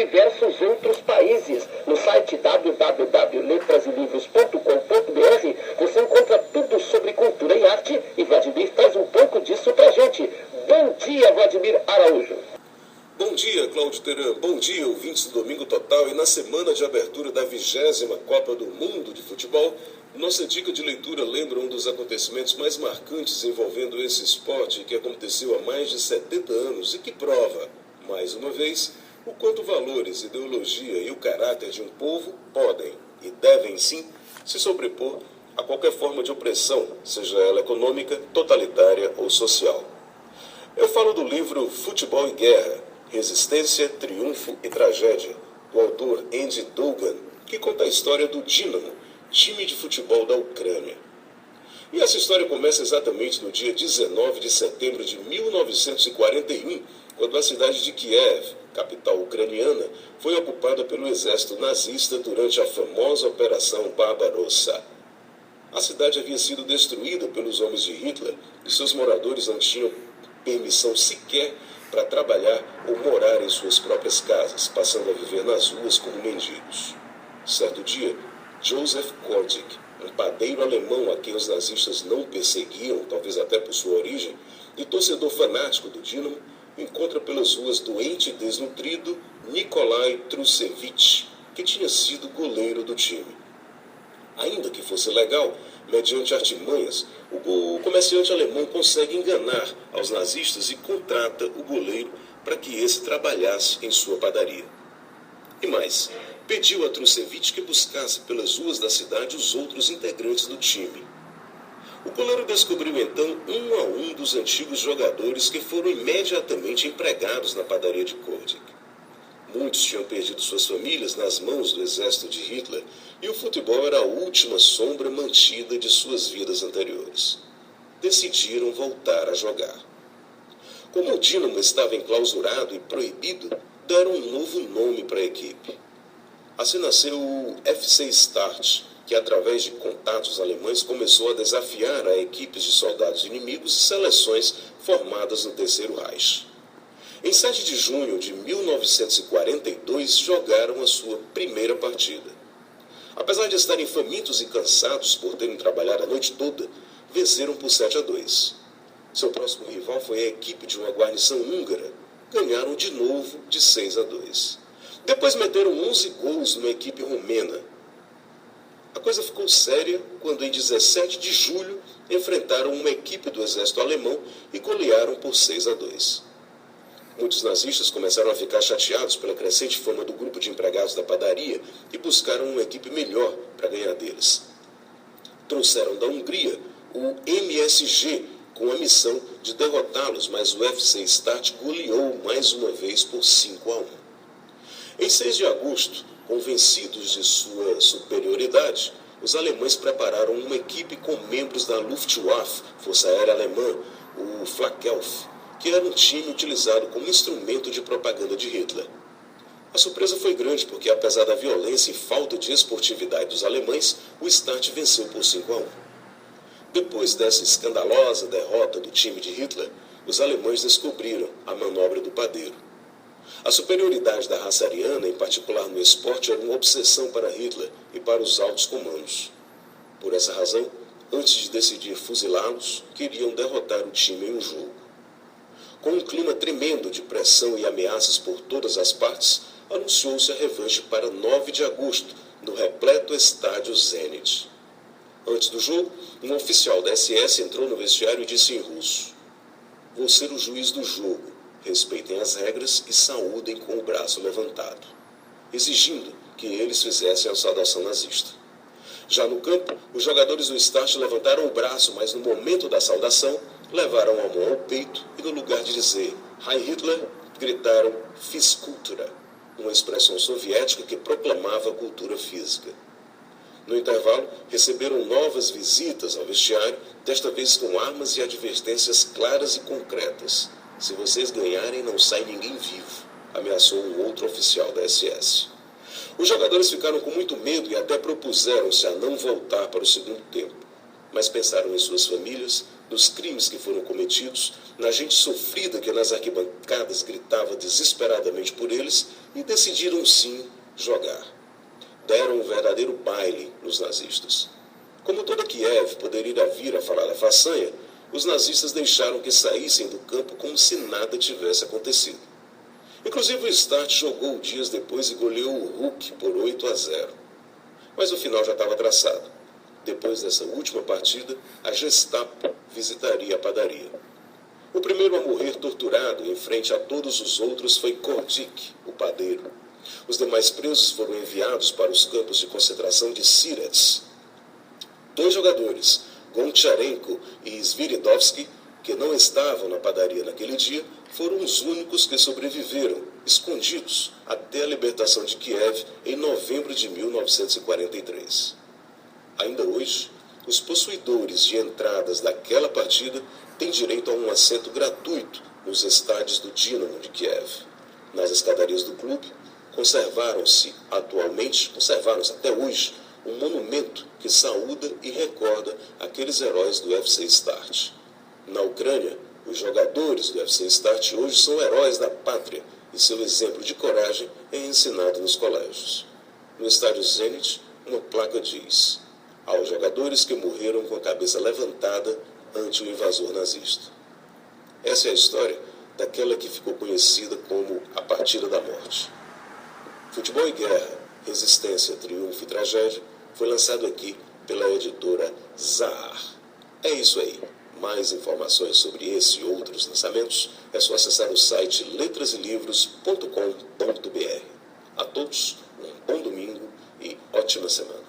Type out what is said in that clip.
diversos outros países. No site www.letraselivros.com.br você encontra tudo sobre cultura e arte e Vladimir traz um pouco disso pra gente. Bom dia, Vladimir Araújo. Bom dia, Cláudio Teran. Bom dia, ouvintes do Domingo Total. E na semana de abertura da 20ª Copa do Mundo de Futebol, nossa dica de leitura lembra um dos acontecimentos mais marcantes envolvendo esse esporte que aconteceu há mais de 70 anos e que prova, mais uma vez, o quanto valores, ideologia e o caráter de um povo podem e devem sim se sobrepor a qualquer forma de opressão, seja ela econômica, totalitária ou social. Eu falo do livro Futebol e Guerra, Resistência, Triunfo e Tragédia, do autor Andy Dougan, que conta a história do Dinamo, time de futebol da Ucrânia. E essa história começa exatamente no dia 19 de setembro de 1941, quando a cidade de Kiev, capital ucraniana, foi ocupada pelo exército nazista durante a famosa Operação Barbarossa. A cidade havia sido destruída pelos homens de Hitler e seus moradores não tinham permissão sequer para trabalhar ou morar em suas próprias casas, passando a viver nas ruas como mendigos. Certo dia, Joseph Kordig, um padeiro alemão a quem os nazistas não perseguiam, talvez até por sua origem, e torcedor fanático do Dinamo, encontra pelas ruas doente e desnutrido Nikolai Trusevich, que tinha sido goleiro do time. Ainda que fosse legal, mediante artimanhas, o comerciante alemão consegue enganar aos nazistas e contrata o goleiro para que esse trabalhasse em sua padaria. E mais, pediu a Trusevich que buscasse pelas ruas da cidade os outros integrantes do time. O goleiro descobriu então um a um dos antigos jogadores que foram imediatamente empregados na padaria de Kordig. Muitos tinham perdido suas famílias nas mãos do exército de Hitler e o futebol era a última sombra mantida de suas vidas anteriores. Decidiram voltar a jogar. Como o Dinamo estava enclausurado e proibido, deram um novo nome para a equipe. Assim nasceu o FC Start, que através de contatos alemães começou a desafiar a equipes de soldados inimigos e seleções formadas no Terceiro Reich. Em 7 de junho de 1942, jogaram a sua primeira partida. Apesar de estarem famintos e cansados por terem trabalhado a noite toda, venceram por 7-2. Seu próximo rival foi a equipe de uma guarnição húngara. Ganharam de novo de 6-2. Depois meteram 11 gols numa equipe romena. A coisa ficou séria quando, em 17 de julho, enfrentaram uma equipe do exército alemão e golearam por 6-2. Muitos nazistas começaram a ficar chateados pela crescente fama do grupo de empregados da padaria e buscaram uma equipe melhor para ganhar deles. Trouxeram da Hungria o MSG com a missão de derrotá-los, mas o FC Start goleou mais uma vez por 5-1. Em 6 de agosto, convencidos de sua superioridade, os alemães prepararam uma equipe com membros da Luftwaffe, Força Aérea Alemã, o Flakelf, que era um time utilizado como instrumento de propaganda de Hitler. A surpresa foi grande porque, apesar da violência e falta de esportividade dos alemães, o Start venceu por 5-1. Depois dessa escandalosa derrota do time de Hitler, os alemães descobriram a manobra do padeiro. A superioridade da raça ariana, em particular no esporte, era uma obsessão para Hitler e para os altos comandos. Por essa razão, antes de decidir fuzilá-los, queriam derrotar o time em um jogo. Com um clima tremendo de pressão e ameaças por todas as partes, anunciou-se a revanche para 9 de agosto, no repleto estádio Zenit. Antes do jogo, um oficial da SS entrou no vestiário e disse em russo: "Vou ser o juiz do jogo. Respeitem as regras e saúdem com o braço levantado", exigindo que eles fizessem a saudação nazista. Já no campo, os jogadores do Start levantaram o braço, mas no momento da saudação, levaram a mão ao peito e, no lugar de dizer "Heil Hitler", gritaram "Fizkultura", uma expressão soviética que proclamava a cultura física. No intervalo, receberam novas visitas ao vestiário, desta vez com armas e advertências claras e concretas. "Se vocês ganharem, não sai ninguém vivo", ameaçou um outro oficial da SS. Os jogadores ficaram com muito medo e até propuseram-se a não voltar para o segundo tempo, mas pensaram em suas famílias, dos crimes que foram cometidos, na gente sofrida que nas arquibancadas gritava desesperadamente por eles, e decidiram sim jogar. Deram um verdadeiro baile nos nazistas. Como toda Kiev poderia vir a falar a façanha, os nazistas deixaram que saíssem do campo como se nada tivesse acontecido. Inclusive o Start jogou dias depois e goleou o Hulk por 8-0. Mas o final já estava traçado. Depois dessa última partida, a Gestapo visitaria a padaria. O primeiro a morrer torturado em frente a todos os outros foi Kordik, o padeiro. Os demais presos foram enviados para os campos de concentração de Sirets. 2 jogadores, Goncharenko e Sviridovsky, que não estavam na padaria naquele dia, foram os únicos que sobreviveram, escondidos, até a libertação de Kiev em novembro de 1943. Ainda hoje, os possuidores de entradas daquela partida têm direito a um assento gratuito nos estádios do Dinamo de Kiev. Nas escadarias do clube, conservaram-se até hoje um monumento que saúda e recorda aqueles heróis do FC Start. Na Ucrânia, os jogadores do FC Start hoje são heróis da pátria e seu exemplo de coragem é ensinado nos colégios. No estádio Zenit, uma placa diz: aos jogadores que morreram com a cabeça levantada ante o invasor nazista. Essa é a história daquela que ficou conhecida como a Partida da Morte. Futebol e Guerra, Resistência, Triunfo e Tragédia foi lançado aqui pela editora Zahar. É isso aí. Mais informações sobre esse e outros lançamentos é só acessar o site letraselivros.com.br. A todos, um bom domingo e ótima semana.